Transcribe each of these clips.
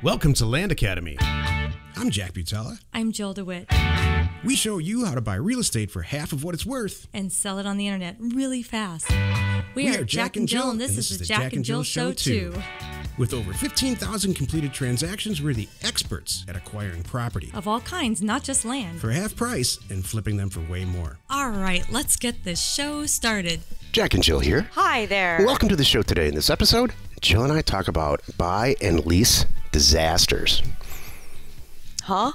Welcome to Land Academy. I'm Jack Butala. I'm Jill DeWitt. We show you how to buy real estate for half of what it's worth. And sell it on the internet really fast. We are Jack and Jill, and this is the Jack and Jill Show too. With over 15,000 completed transactions, we're the experts at acquiring property. Of all kinds, not just land. For half price and flipping them for way more. All right, let's get this show started. Jack and Jill here. Hi there. Welcome to the show today. In this episode, Jill and I talk about buy and lease disasters. Huh?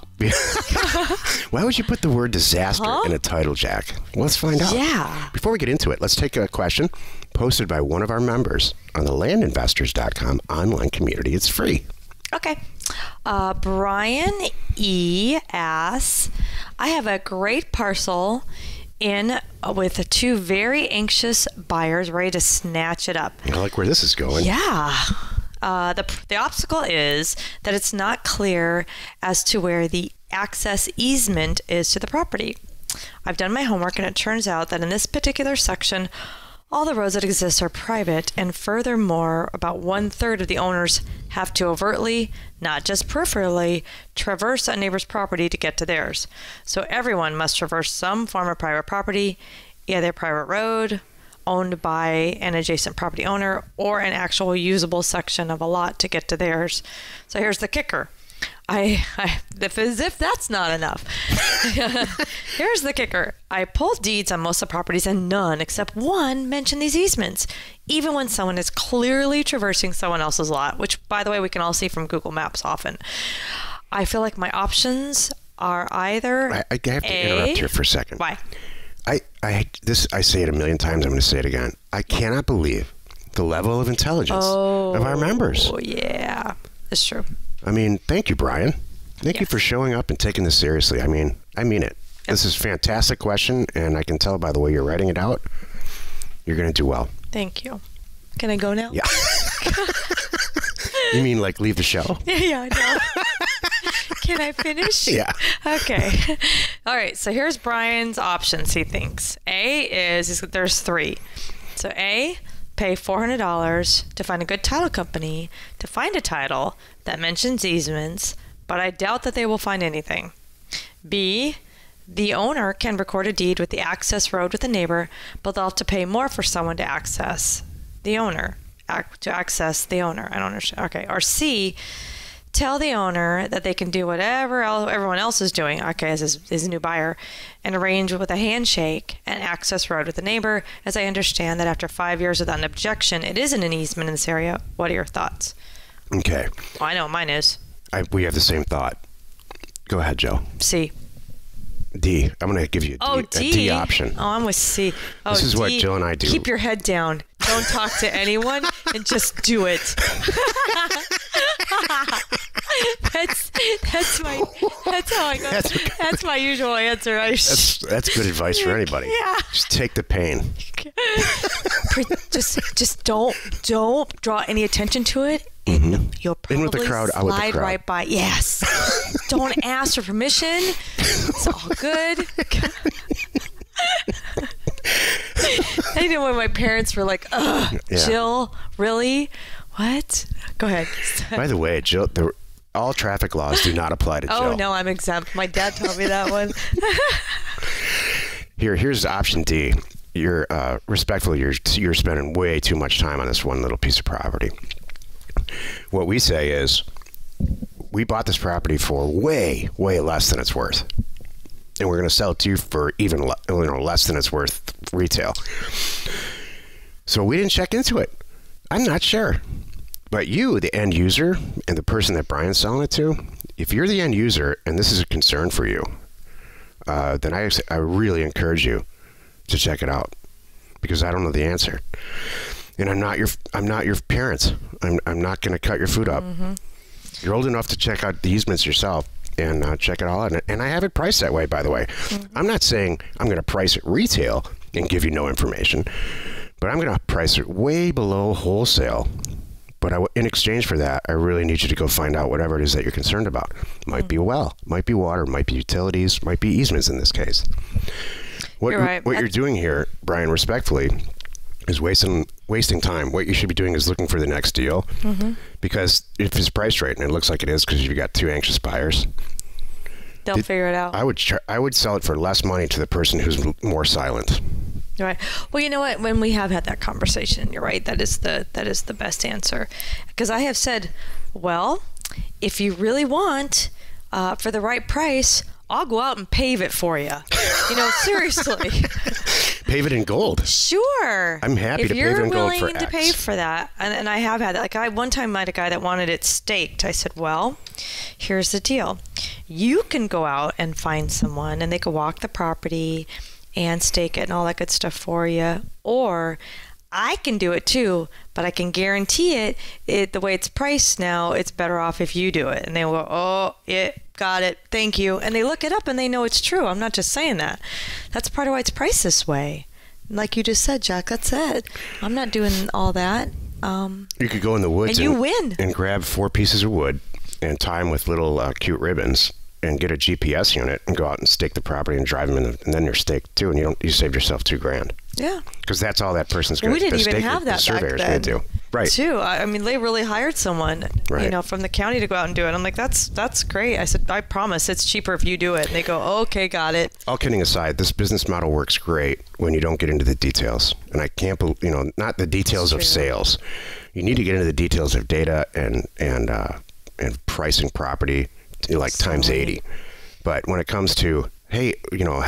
Why would you put the word disaster in a title, Jack? Let's find out. Yeah. Before we get into it, let's take a question posted by one of our members on the landinvestors.com online community. It's free. Okay. Brian E. asks, I have a great parcel in with two very anxious buyers ready to snatch it up. I like where this is going. Yeah. The obstacle is that it's not clear as to where the access easement is to the property. I've done my homework, and it turns out that in this particular section, all the roads that exist are private, and furthermore, about 1/3 of the owners have to overtly, not just peripherally, traverse a neighbor's property to get to theirs. So everyone must traverse some form of private property, either a private road owned by an adjacent property owner or an actual usable section of a lot to get to theirs. So here's the kicker. As if that's not enough. Here's the kicker. I pulled deeds on most of the properties and none except one mention these easements, even when someone is clearly traversing someone else's lot, which, by the way, we can all see from Google Maps often. I feel like my options are either I have to interrupt here for a second. Why? I say it a million times. I'm going to say it again. I cannot believe the level of intelligence of our members. Oh, yeah. It's true. I mean, thank you, Brian. Thank you for showing up and taking this seriously. I mean it. This is a fantastic question, and I can tell by the way you're writing it out, you're going to do well. Thank you. Can I go now? Yeah. You mean like leave the show? Yeah, I know. Can I finish? Yeah. Okay. All right. So here's Brian's options, he thinks. A is there's three. So A, pay $400 to find a good title company to find a title that mentions easements, but I doubt that they will find anything. B, the owner can record a deed with the access road with the neighbor, but they'll have to pay more for someone to access the owner. I don't understand. Okay. Or C, tell the owner that they can do whatever everyone else is doing, okay, as his new buyer, and arrange with a handshake and access road with the neighbor, as I understand that after 5 years without an objection, it isn't an easement in this area. What are your thoughts? Okay. Well, I know what mine is. We have the same thought. Go ahead, Joe. C. D. I'm going to give you a D option. Oh, I'm with C. Oh, this is D. what Jill and I do. Keep your head down. Don't talk to anyone and just do it. That's how I go. That's my usual answer. That's good advice for anybody. Yeah. Just take the pain. just don't draw any attention to it. You'll probably in with the crowd, out with the slide crowd. right by. Yes. Don't ask for permission. It's all good. I know when my parents were like, "Ugh, yeah. Jill, really? What?" Go ahead. By the way, Jill, all traffic laws do not apply to Jill. Oh no, I'm exempt. My dad told me that one. Here's option D. You're respectfully, you're spending way too much time on this one little piece of property. What we say is, we bought this property for way less than it's worth, and we're going to sell it to you for even less than it's worth retail. So we didn't check into it. I'm not sure, but you, the end user, and the person that Brian's selling it to, if you're the end user and this is a concern for you, then I really encourage you to check it out, because I don't know the answer. And I'm not your parents. I'm not going to cut your food up. Mm-hmm. You're old enough to check out the easements yourself and check it all out. And I have it priced that way, by the way. Mm-hmm. I'm not saying I'm going to price it retail and give you no information, but I'm going to price it way below wholesale. But in exchange for that, I really need you to go find out whatever it is that you're concerned about. Might be a well, might be water, might be utilities, might be easements in this case. What you're doing here, Brian, respectfully, is wasting time. What you should be doing is looking for the next deal, because if it's priced right, and it looks like it is because you've got two anxious buyers, They'll figure it out. I would sell it for less money to the person who's more silent. Right. Well, you know what? When we have had that conversation, you're right. That is the best answer. Because I have said, well, if you really want for the right price, I'll go out and pave it for you. You know, seriously. Pave it in gold. Sure. I'm happy to pave it in gold for If you're willing to X. pay for that, and I have had that. Like one time I had a guy that wanted it staked. I said, well, here's the deal. You can go out and find someone, and they can walk the property and stake it and all that good stuff for you. Or I can do it too, but I can guarantee it the way it's priced now, it's better off if you do it. And they will go, oh, yeah, got it, thank you. And they look it up and they know it's true. I'm not just saying that. That's part of why it's priced this way. Like you just said, Jack, that's it. I'm not doing all that. You could go in the woods and you win. And grab 4 pieces of wood and tie them with little cute ribbons and get a GPS unit and go out and stake the property and drive them in, and then you're staked too, and you saved yourself $2,000. Yeah. Because that's all that person's going to do. We didn't even have that back then. Do. Right. Too. I mean, they really hired someone, you know, from the county to go out and do it. I'm like, that's great. I said, I promise it's cheaper if you do it. And they go, okay, got it. All kidding aside, this business model works great when you don't get into the details. And I can't believe, you know, not the details of sales. You need to get into the details of data and pricing property, like times 80. But when it comes to, hey, you know,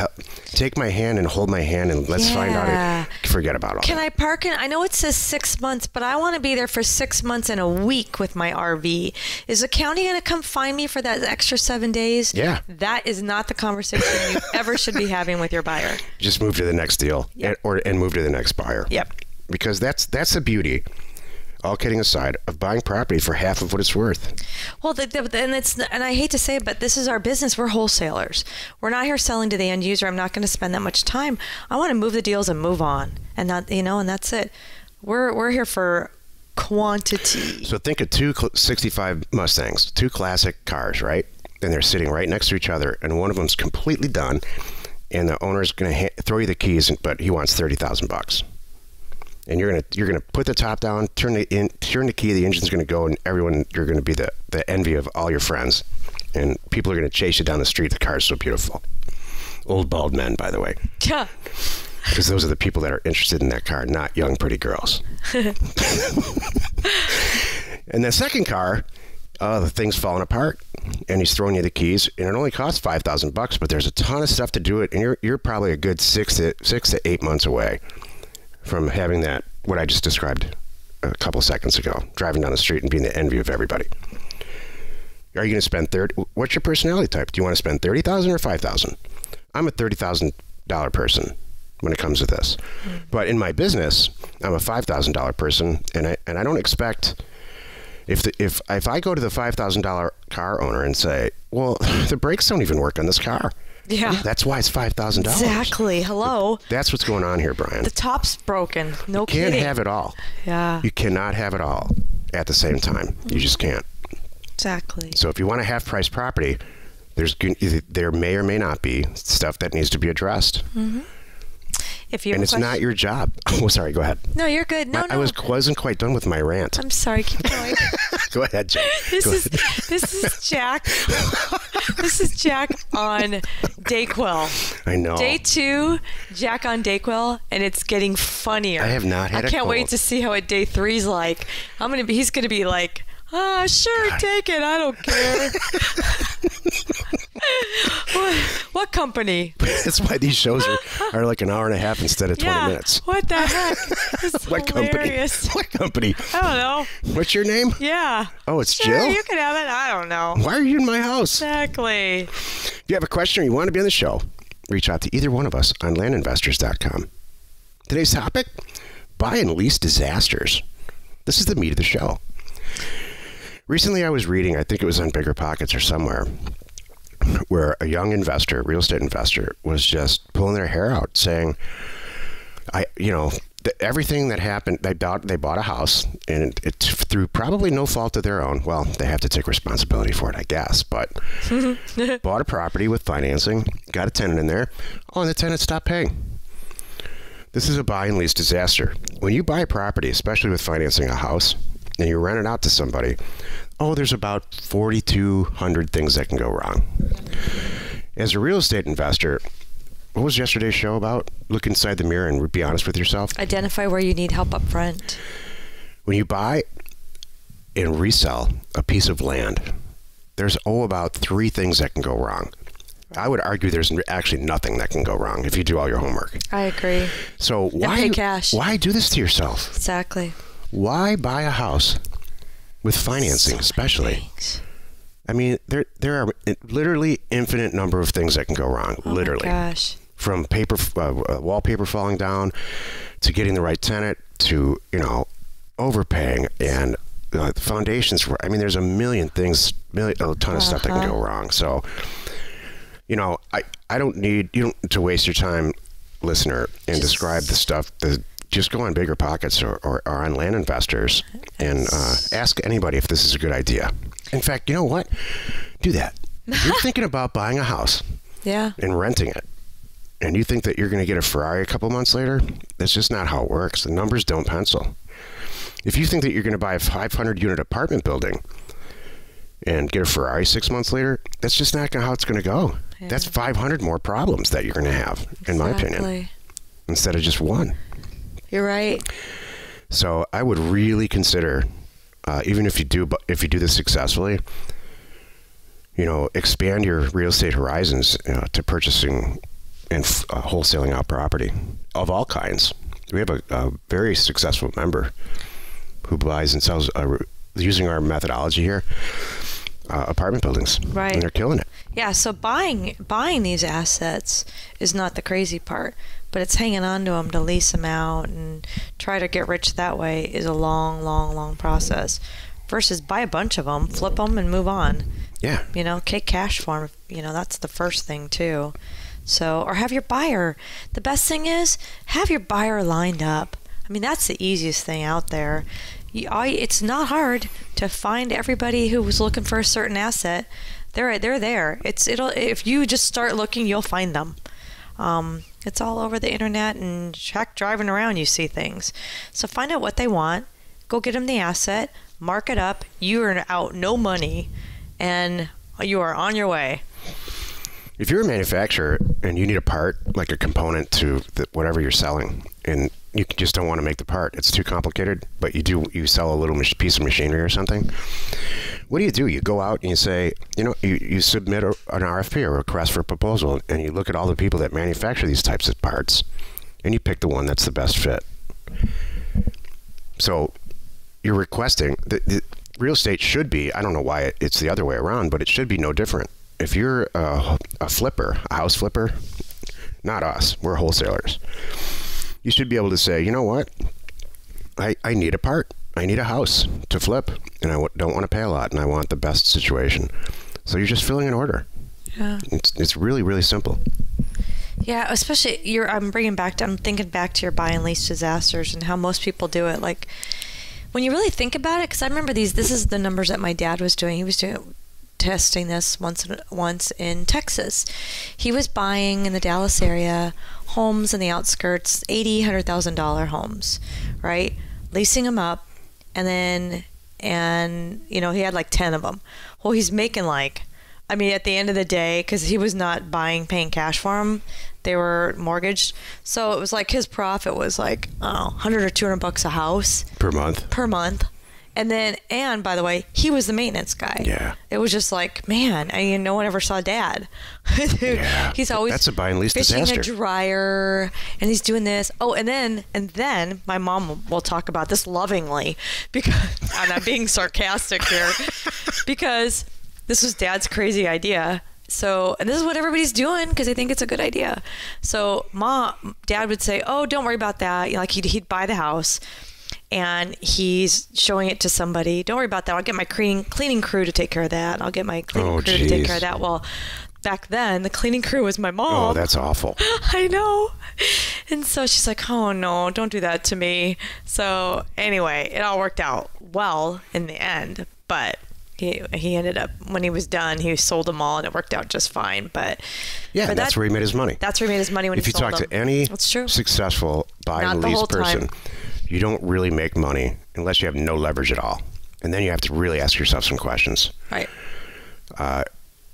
take my hand and hold my hand and let's find out. Forget about all Can that. I park in? I know it says 6 months, but I want to be there for 6 months and a week with my RV. Is the county going to come find me for that extra 7 days? Yeah. That is not the conversation you ever should be having with your buyer. Just move to the next deal, and move to the next buyer. Yep. Because that's the beauty, all kidding aside, of buying property for half of what it's worth. Well, and I hate to say it, but this is our business. We're wholesalers. We're not here selling to the end user. I'm not going to spend that much time. I want to move the deals and move on, and not, you know, and that's it. We're here for quantity. So think of 2 65 Mustangs, 2 classic cars, right? And they're sitting right next to each other, and one of them's completely done, and the owner's going to throw you the keys, but he wants $30,000. And you're gonna put the top down, turn the key, the engine's gonna go, and you're gonna be the envy of all your friends, and people are gonna chase you down the street. The car's so beautiful. Old bald men, by the way. Yeah. Because those are the people that are interested in that car, not young pretty girls. And the second car, the thing's falling apart, and he's throwing you the keys, and it only costs $5,000, but there's a ton of stuff to do it, and you're probably a good 6 to 8 months away from having that, what I just described a couple seconds ago, driving down the street and being the envy of everybody. Are you going to spend what's your personality type? Do you want to spend $30,000 or $5,000? I'm a $30,000 person when it comes to this. But in my business, I'm a $5,000 person, and I don't expect, if I go to the $5,000 car owner and say, well, the brakes don't even work on this car. Yeah. That's why it's $5,000. Exactly. Hello. That's what's going on here, Brian. The top's broken. No kidding. You can't have it all. Yeah. You cannot have it all at the same time. You just can't. Exactly. So if you want a half-price property, there may or may not be stuff that needs to be addressed. Mm-hmm. If you have and it's not your job. Oh, sorry. Go ahead. No, you're good. No. I wasn't quite done with my rant. I'm sorry. Keep going. Go ahead, Jack. This is Jack. This is Jack on Dayquil. I know. Day 2, Jack on Dayquil, and it's getting funnier. I have not had I can't wait to see how at day 3's like. He's gonna be like, sure, God. Take it. I don't care. What company? That's why these shows are like an hour and a half instead of 20 minutes. What the heck? What hilarious. Company? What company? I don't know. What's your name? Yeah. Oh, it's sure, Jill? You can have it. I don't know. Why are you in my house? Exactly. If you have a question or you want to be on the show, reach out to either one of us on landinvestors.com. Today's topic, buy and lease disasters. This is the meat of the show. Recently I was reading, I think it was on Bigger Pockets or somewhere, where a young investor, real estate investor, was just pulling their hair out saying, everything that happened, they bought a house, and it through probably no fault of their own. Well, they have to take responsibility for it, I guess, but bought a property with financing, got a tenant in there. Oh, and the tenant stopped paying. This is a buy and lease disaster. When you buy a property, especially with financing a house, and you rent it out to somebody, there's about 4,200 things that can go wrong. As a real estate investor, what was yesterday's show about? Look inside the mirror and be honest with yourself. Identify where you need help up front. When you buy and resell a piece of land, there's about 3 things that can go wrong. I would argue there's actually nothing that can go wrong if you do all your homework. I agree. So pay cash. Why do this to yourself? Exactly. Why buy a house with financing, especially? I mean, there are literally infinite number of things that can go wrong. Literally. Oh my gosh. From wallpaper falling down, to getting the right tenant, to overpaying and foundations. I mean, there's a million things, a ton of stuff that can go wrong. So, I don't need you to waste your time, listener, and describe the stuff. Just go on Bigger Pockets or on Land Investors and ask anybody if this is a good idea. In fact, you know what? Do that. If you're thinking about buying a house and renting it, and you think that you're going to get a Ferrari a couple months later, that's just not how it works. The numbers don't pencil. If you think that you're going to buy a 500-unit apartment building and get a Ferrari 6 months later, that's just not how it's going to go. Yeah. That's 500 more problems that you're going to have, in my opinion, instead of just one. You're right. So I would really consider, even if you do this successfully, expand your real estate horizons to purchasing and wholesaling out property of all kinds. We have a very successful member who buys and sells, using our methodology here, apartment buildings. Right. And they're killing it. Yeah, so buying these assets is not the crazy part, but it's hanging on to them to lease them out and try to get rich that way is a long, long, long process. Versus buy a bunch of them, flip them, and move on. Yeah. Take cash for them. That's the first thing too. So, or have your buyer. The best thing is have your buyer lined up. I mean, that's the easiest thing out there. It's not hard to find everybody who was looking for a certain asset. They're there. If you just start looking, you'll find them. It's all over the internet, and driving around, you see things. So find out what they want. Go get them the asset. Mark it up. You are out no money, and you are on your way. If you're a manufacturer and you need a part, like a component to whatever you're selling, and you just don't want to make the part, it's too complicated, but you sell a little piece of machinery or something, what do? You go out and you say, you submit an RFP, or a request for a proposal, and you look at all the people that manufacture these types of parts, and you pick the one that's the best fit. So you're requesting, the real estate should be, I don't know why it's the other way around, but it should be no different. If you're a flipper, a house flipper, not us, we're wholesalers. You should be able to say, you know what? I need a part. I need a house to flip, and I don't want to pay a lot, and I want the best situation. So you're just filling an order. Yeah. It's really, really simple. Yeah, especially I'm thinking back to your buy and lease disasters and how most people do it. Like when you really think about it, because I remember this is the numbers that my dad was doing. He was testing this once in Texas. He was buying in the Dallas area homes in the outskirts, $100,000 homes, right? Leasing them up, and he had like 10 of them. Well, he's making at the end of the day, because he was not paying cash for them, they were mortgaged. So it was like his profit was like, $100 or $200 a house per month. And by the way, he was the maintenance guy. Yeah. It was just like, man, no one ever saw Dad. Yeah. He's always that's a buy and lease fishing disaster. a dryer, and he's doing this. Oh, and then my mom will talk about this lovingly, because I'm not being sarcastic here, because this was Dad's crazy idea. So, and this is what everybody's doing because they think it's a good idea. So Dad would say, oh, don't worry about that. Like he'd buy the house, and he's showing it to somebody. Don't worry about that. I'll get my cleaning crew to take care of that. I'll get my cleaning crew to take care of that. Well, back then, the cleaning crew was my mom. Oh, that's awful. I know. And so she's like, oh, no, don't do that to me. So anyway, it all worked out well in the end. But he ended up, when he was done, he sold them all, and it worked out just fine. But yeah, that's where he made his money. That's where he made his money when he sold them. If you talk to any successful buy Not and the lease whole person, time. you don't really make money unless you have no leverage at all. And then you have to really ask yourself some questions. Right.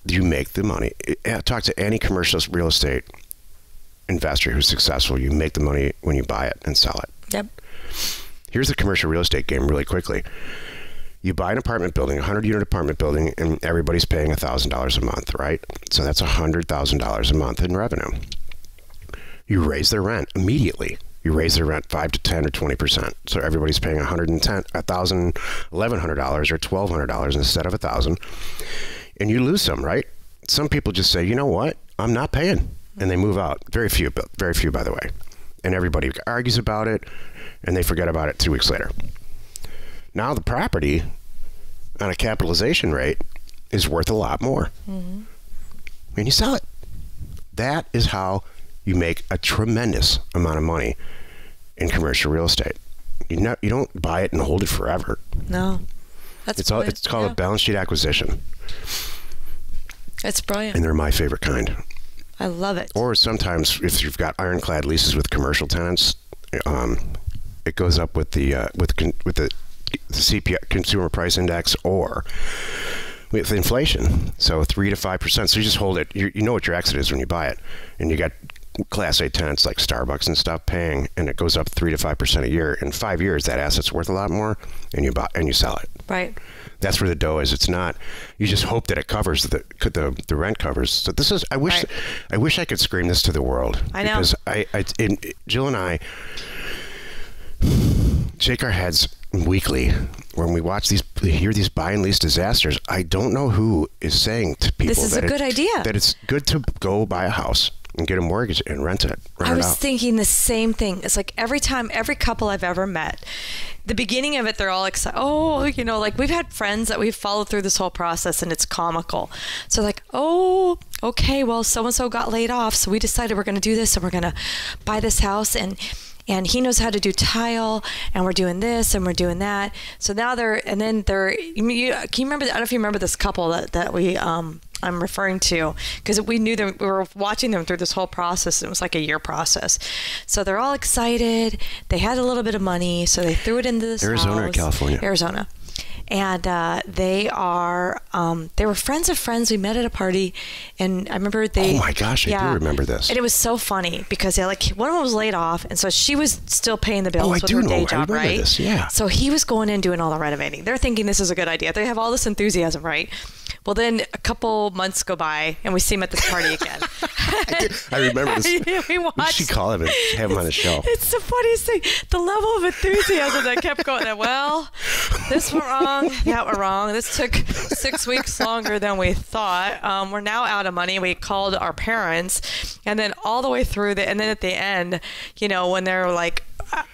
Do you make the money? Talk to any commercial real estate investor who's successful. You make the money when you buy it and sell it. Yep. Here's the commercial real estate game really quickly. You buy an apartment building, a 100-unit apartment building, and everybody's paying $1,000 a month, right? So that's $100,000 a month in revenue. You raise their rent immediately. You raise their rent 5 to 10 or 20%. So everybody's paying $1,100 or $1,200 instead of $1,000. And you lose some, right? Some people just say, you know what? I'm not paying. And they move out. Very few, by the way. And everybody argues about it, and they forget about it 2 weeks later. Now the property on a capitalization rate is worth a lot more. Mm-hmm. And you sell it. That is how you make a tremendous amount of money in commercial real estate. You don't buy it and hold it forever. No. It's called a balance sheet acquisition. It's brilliant. And they're my favorite kind. I love it. Or sometimes if you've got ironclad leases with commercial tenants, it goes up with the CPI, consumer price index, or with inflation. So 3 to 5%. So you just hold it. You know what your exit is when you buy it, and you got Class A tenants like Starbucks and stuff paying, and it goes up 3 to 5% a year. In 5 years, that asset's worth a lot more, and you sell it. Right. That's where the dough is. It's not. You just hope that it covers the rent covers. So this is. I wish I could scream this to the world. I know. Because Jill and I shake our heads weekly when we hear these buy and lease disasters. I don't know who is saying to people this is a good idea, that it's good to go buy a house and get a mortgage and rent it. I was thinking the same thing. It's like every couple I've ever met, the beginning of it, they're all excited. Oh, like we've had friends that we've followed through this whole process, and it's comical. So like, oh, okay, well, so-and-so got laid off, so we decided we're going to do this, and we're going to buy this house, and he knows how to do tile, and we're doing this, and we're doing that. So now can you remember, I don't know if you remember this couple that we, I'm referring to, because we knew them, we were watching them through this whole process. It was like a year process. So they're all excited. They had a little bit of money, so they threw it into this Arizona house. or California? Arizona. And they were friends of friends. We met at a party, and I remember oh my gosh, I do remember this. And it was so funny because one of them was laid off, and so she was still paying the bills with her day job, right? This, yeah. So he was going in doing all the renovating. They're thinking this is a good idea. They have all this enthusiasm, right? Well, then a couple months go by, and we see him at this party again. I remember this. We should call him and have him on the show. It's the funniest thing. The level of enthusiasm that kept going. Well, this went wrong. That went wrong. This took 6 weeks longer than we thought. We're now out of money. We called our parents, and then all the way through and then at the end, when they're like,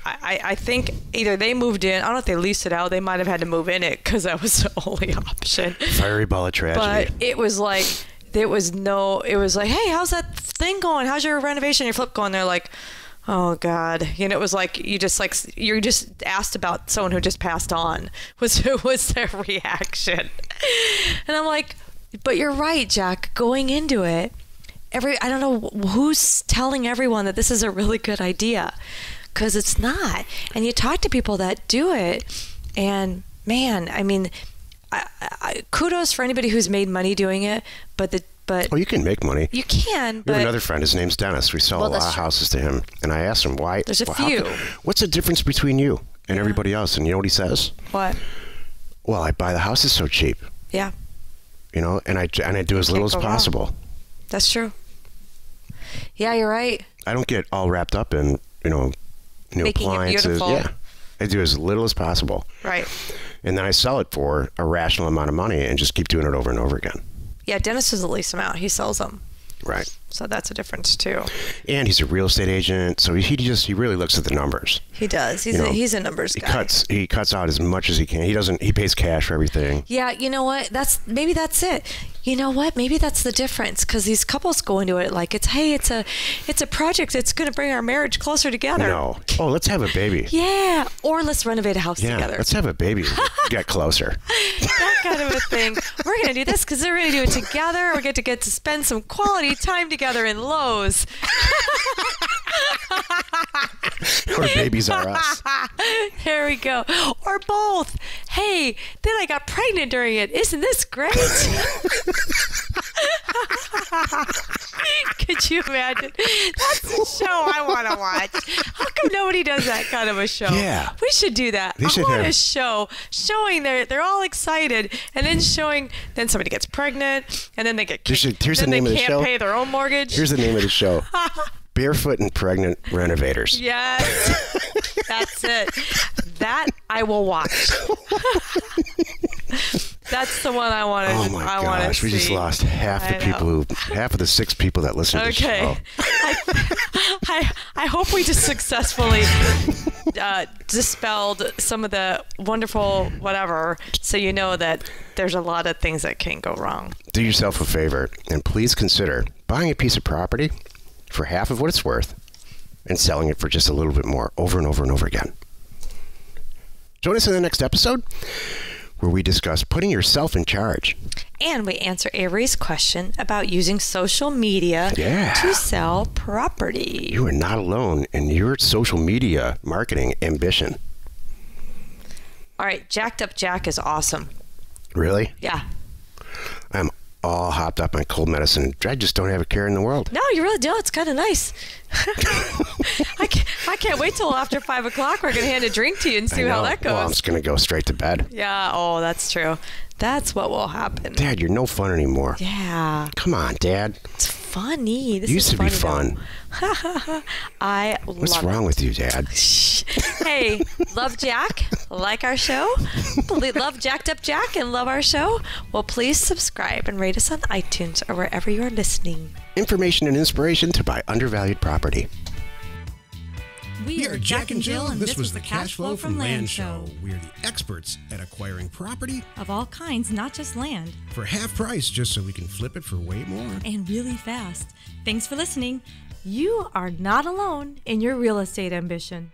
I think either they moved in. I don't know if they leased it out. They might have had to move in it because that was the only option. Fiery ball of tragedy. But it was like, it was like, hey, how's that thing going? How's your renovation, your flip going? They're like, oh God. It was like, you just asked about someone who just passed on was their reaction. And I'm like, but you're right, Jack, going into it, I don't know who's telling everyone that this is a really good idea, because it's not. And you talk to people that do it, and man, I mean, I kudos for anybody who's made money doing it, but you can make money. You can. We have another friend. His name's Dennis. We sell a lot of houses to him, and I asked him why. There's a few. What's the difference between you and everybody else? And you know what he says? What? Well, I buy the houses so cheap. Yeah. And I do as little as possible. Wrong. That's true. Yeah, you're right. I don't get all wrapped up in new making appliances. It beautiful. Yeah. I do as little as possible. Right. And then I sell it for a rational amount of money and just keep doing it over and over again. Yeah, Dennis doesn't lease them out. He sells them. Right. So that's a difference too. And he's a real estate agent, so he really looks at the numbers. He does. He's a numbers guy. He cuts out as much as he can. He pays cash for everything. Yeah, you know what? Maybe that's it. You know what? Maybe that's the difference, because these couples go into it like it's a project that's going to bring our marriage closer together. No. Oh, let's have a baby. Yeah. Or let's renovate a house together. Let's have a baby. Get closer. That kind of a thing. We're going to do this because we're going to do it together. We get to spend some quality time together in Lowe's. Or Babies Are Us. There we go. Or both. Hey, then I got pregnant during it. Isn't this great? Could you imagine? That's the show I want to watch. How come nobody does that kind of a show? Yeah. We should do that. I want a show showing they're all excited, and then showing, then somebody gets pregnant, and then they get kicked. Here's the name of the show. They can't pay their own mortgage. Here's the name of the show. Barefoot and Pregnant Renovators. Yes. That's it. That I will watch. That's the one I want to. Oh my gosh, we just lost half of the 6 people that listen to the show. I hope we just successfully dispelled some of the wonderful whatever, so you know that there's a lot of things that can go wrong. Do yourself a favor and please consider buying a piece of property for half of what it's worth and selling it for just a little bit more over and over and over again. Join us in the next episode where we discuss putting yourself in charge. And we answer Avery's question about using social media to sell property. You are not alone in your social media marketing ambition. All right, Jacked Up Jack is awesome. Really? Yeah. I'm all hopped up on cold medicine. I just don't have a care in the world. No, you really don't. It's kind of nice. I can't wait till after 5 o'clock. We're going to hand a drink to you and see how that goes. Well, I'm just going to go straight to bed. Yeah. Oh, that's true. That's what will happen. Dad, you're no fun anymore. Yeah. Come on, Dad. It's funny. This used to be fun. I love it. What's wrong with you, Dad? Hey, love Jack? Like our show? Love Jacked Up Jack and love our show? Well, please subscribe and rate us on iTunes or wherever you are listening. Information and inspiration to buy undervalued property. We are Jack and Jill, and this was the Cash Flow from Land Show. We are the experts at acquiring property of all kinds, not just land, for half price, just so we can flip it for way more. And really fast. Thanks for listening. You are not alone in your real estate ambition.